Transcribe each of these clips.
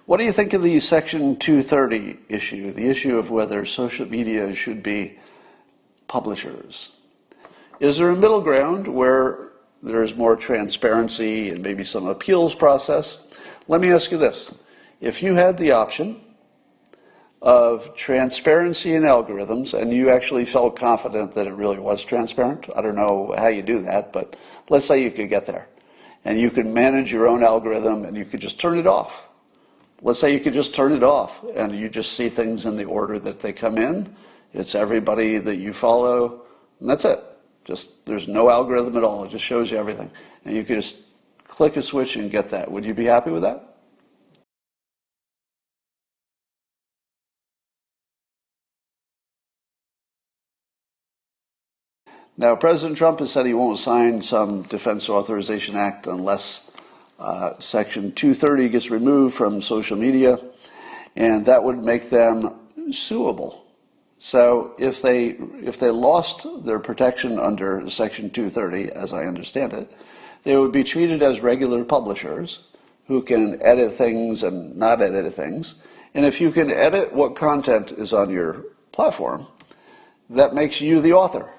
What do you think of the Section 230 issue, the issue of whether social media should be publishers? Is there a middle ground where there's more transparency and maybe some appeals process? Let me ask you this. If you had the option of transparency in algorithms and you actually felt confident that it really was transparent, I don't know how you do that, but let's say you could get there and you could manage your own algorithm and you could just turn it off. Let's say you could just turn it off and you just see things in the order that they come in. It's everybody that you follow, and that's it. Just there's no algorithm at all. It just shows you everything. And you could just click a switch and get that. Would you be happy with that? Now, President Trump has said he won't sign some Defense Authorization Act unless Section 230 gets removed from social media, and that would make them suable. So if they lost their protection under Section 230, as I understand it, they would be treated as regular publishers who can edit things and not edit things. And if you can edit what content is on your platform, that makes you the author,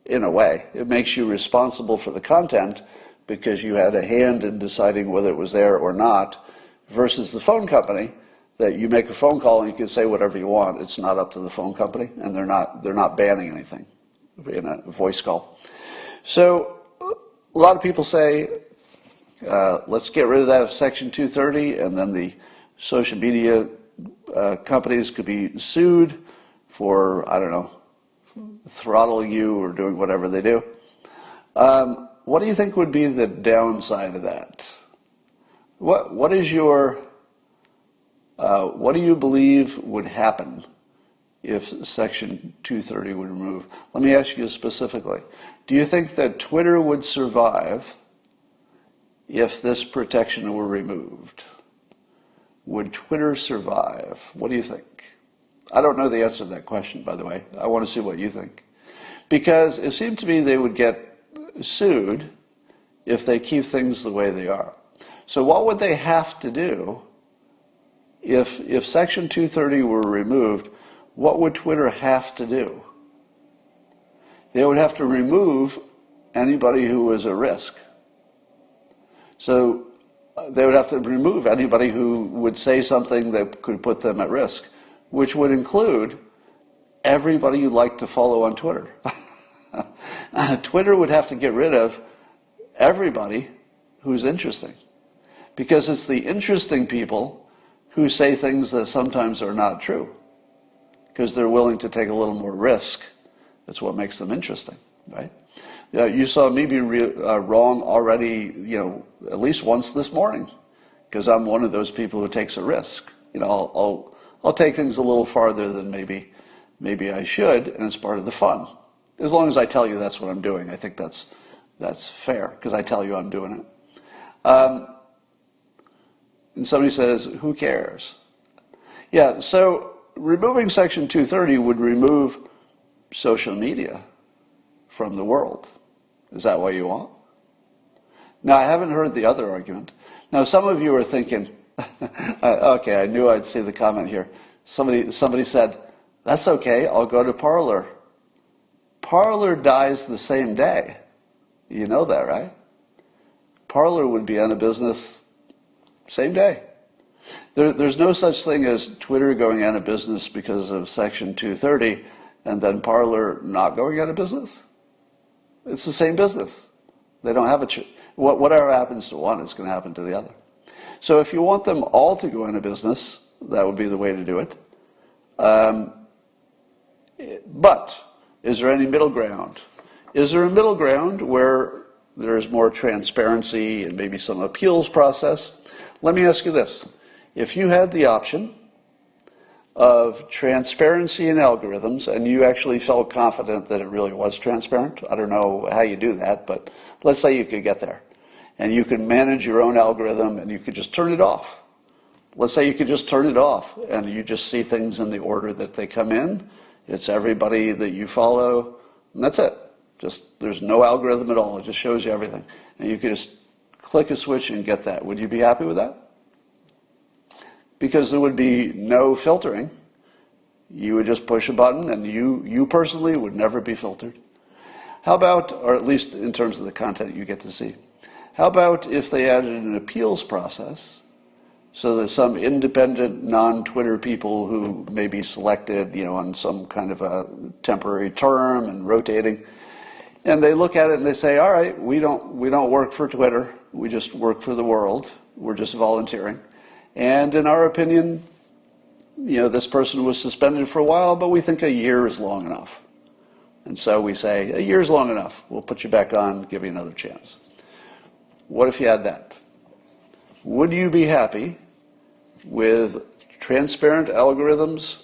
in a way. It makes you responsible for the content because you had a hand in deciding whether it was there or not, versus the phone company that you make a phone call and you can say whatever you want. It's not up to the phone company, and they're not banning anything in a voice call. So a lot of people say, let's get rid of that Section 230, and then the social media companies could be sued for, I don't know, throttling you or doing whatever they do. What do you think would be the downside of that? What is your what do you believe would happen if Section 230 would remove? Let me ask you specifically. Do you think that Twitter would survive if this protection were removed? Would Twitter survive? What do you think? I don't know the answer to that question, by the way. I want to see what you think. Because it seemed to me they would get sued if they keep things the way they are. So what would they have to do if Section 230 were removed? What would Twitter have to do? They would have to remove anybody who was a risk. So they would have to remove anybody who would say something that could put them at risk, which would include everybody you'd like to follow on Twitter. Twitter would have to get rid of everybody who's interesting, because it's the interesting people who say things that sometimes are not true, because they're willing to take a little more risk. That's what makes them interesting, right? You saw me be wrong already, at least once this morning, because I'm one of those people who takes a risk. I'll take things a little farther than maybe I should, and it's part of the fun. As long as I tell you that's what I'm doing, I think that's fair, because I tell you I'm doing it. And somebody says, who cares? Yeah, so removing Section 230 would remove social media from the world. Is that what you want? Now, I haven't heard the other argument. Now, some of you are thinking, okay, I knew I'd see the comment here. Somebody said, that's okay, I'll go to Parler. Parler dies the same day. You know that, right? Parler would be out of business same day. There's no such thing as Twitter going out of business because of Section 230 and then Parler not going out of business. It's the same business. They don't have whatever happens to one is going to happen to the other. So if you want them all to go into business, that would be the way to do it. But is there any middle ground? Is there a middle ground where there's more transparency and maybe some appeals process? Let me ask you this. If you had the option of transparency in algorithms and you actually felt confident that it really was transparent, I don't know how you do that, but let's say you could get there and you could manage your own algorithm and you could just turn it off. Let's say you could just turn it off and you just see things in the order that they come in. It's everybody that you follow, and that's it. Just there's no algorithm at all. It just shows you everything. And you can just click a switch and get that. Would you be happy with that? because there would be no filtering. You would just push a button and you personally would never be filtered. How about, or at least in terms of the content you get to see, how about if they added an appeals process so that some independent non-Twitter people who may be selected, on some kind of a temporary term and rotating, and they look at it and they say, all right, we don't work for Twitter, we just work for the world, we're just volunteering. And in our opinion, this person was suspended for a while, but we think a year is long enough. And so we say, a year's long enough. We'll put you back on, give you another chance. What if you had that? Would you be happy with transparent algorithms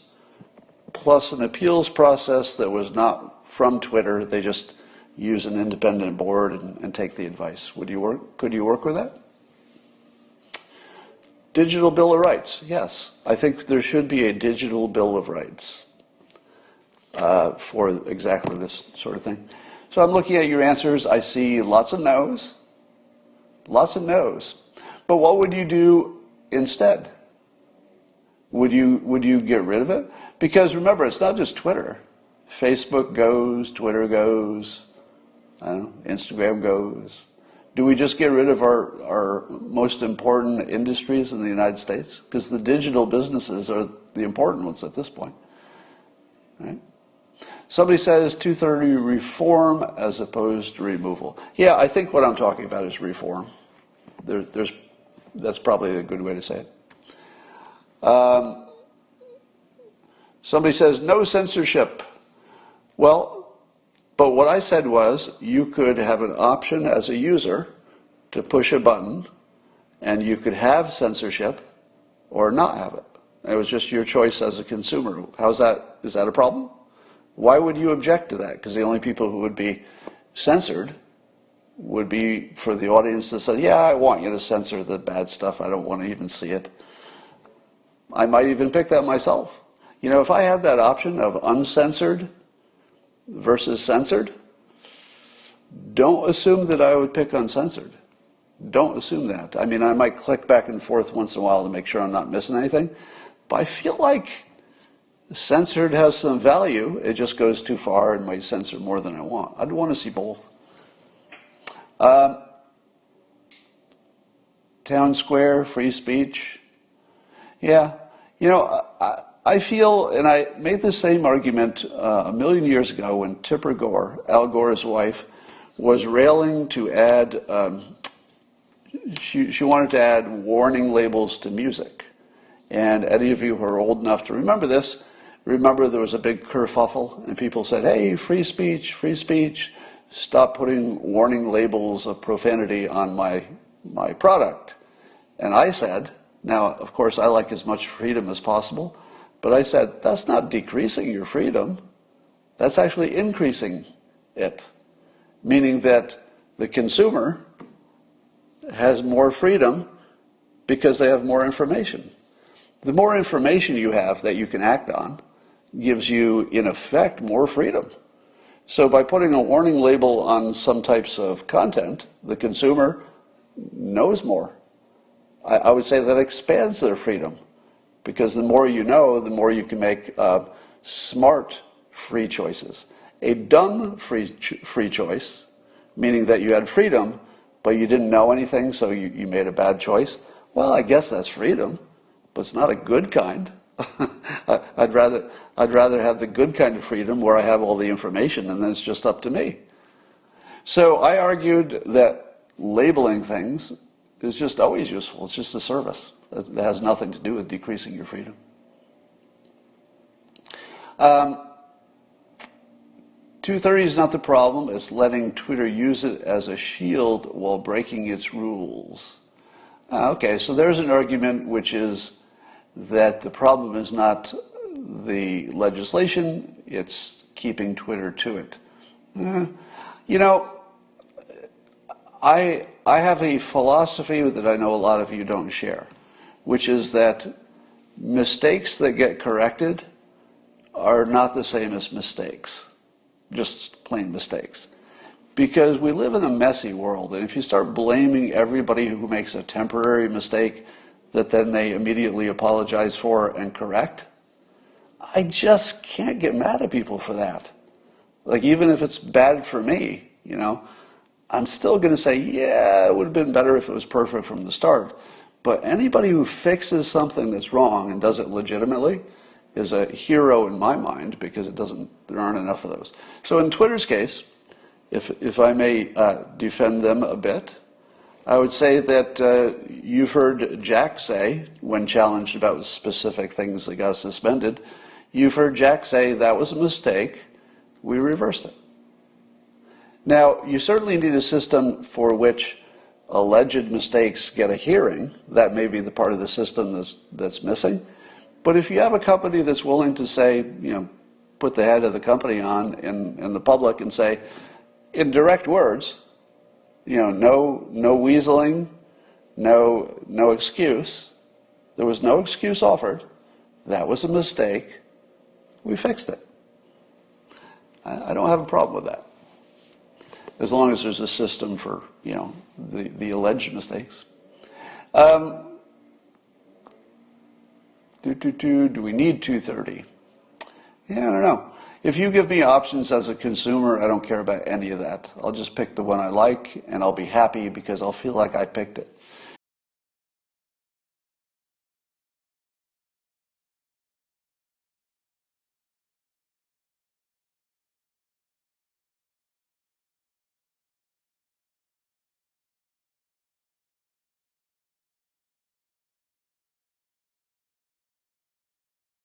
plus an appeals process that was not from Twitter? They just use an independent board and take the advice. Could you work with that? Digital Bill of Rights, yes. I think there should be a digital Bill of Rights for exactly this sort of thing. So I'm looking at your answers. I see lots of no's. Lots of no's. But what would you do instead? Would you get rid of it? Because remember, it's not just Twitter. Facebook goes, Twitter goes, Instagram goes. Do we just get rid of our most important industries in the United States? Because the digital businesses are the important ones at this point. Right? Somebody says 230 reform as opposed to removal. Yeah, I think what I'm talking about is reform. That's probably a good way to say it. Somebody says no censorship. Well, but what I said was you could have an option as a user to push a button and you could have censorship or not have it. It was just your choice as a consumer. How's that? Is that a problem? Why would you object to that? Because the only people who would be censored would be for the audience to say, yeah, I want you to censor the bad stuff. I don't want to even see it. I might even pick that myself. If I had that option of uncensored versus censored, don't assume that I would pick uncensored. Don't assume that. I might click back and forth once in a while to make sure I'm not missing anything, but I feel like censored has some value. It just goes too far and might censor more than I want. I'd want to see both. Town square, free speech. Yeah, I feel, and I made the same argument a million years ago when Tipper Gore, Al Gore's wife, was railing to add, she wanted to add warning labels to music. And any of you who are old enough to remember this, remember there was a big kerfuffle and people said, hey, free speech, stop putting warning labels of profanity on my product. And I said, now, of course, I like as much freedom as possible, but I said, that's not decreasing your freedom. That's actually increasing it, meaning that the consumer has more freedom because they have more information. The more information you have that you can act on gives you, in effect, more freedom. So by putting a warning label on some types of content, the consumer knows more. I would say that expands their freedom, because the more you know, the more you can make smart free choices. A dumb free choice, meaning that you had freedom, but you didn't know anything, so you made a bad choice. Well, I guess that's freedom, but it's not a good kind. I'd rather have the good kind of freedom where I have all the information and then it's just up to me. So I argued that labeling things is just always useful. It's just a service. It has nothing to do with decreasing your freedom. 230 is not the problem. It's letting Twitter use it as a shield while breaking its rules. Okay, so there's an argument which is that the problem is not the legislation, it's keeping Twitter to it. I have a philosophy that I know a lot of you don't share, which is that mistakes that get corrected are not the same as mistakes, just plain mistakes. Because we live in a messy world, and if you start blaming everybody who makes a temporary mistake, that then they immediately apologize for and correct. I just can't get mad at people for that. Like, even if it's bad for me, I'm still going to say, yeah, it would have been better if it was perfect from the start. But anybody who fixes something that's wrong and does it legitimately is a hero in my mind, because there aren't enough of those. So in Twitter's case, if I may defend them a bit, I would say that you've heard Jack say, when challenged about specific things that got suspended, you've heard Jack say that was a mistake, we reversed it. Now, you certainly need a system for which alleged mistakes get a hearing. That may be the part of the system that's missing. But if you have a company that's willing to say, put the head of the company on in the public and say, in direct words, no weaseling, no excuse. There was no excuse offered. That was a mistake. We fixed it. I don't have a problem with that, as long as there's a system for the alleged mistakes. Do we need 230? Yeah, I don't know. If you give me options as a consumer, I don't care about any of that. I'll just pick the one I like, and I'll be happy because I'll feel like I picked it.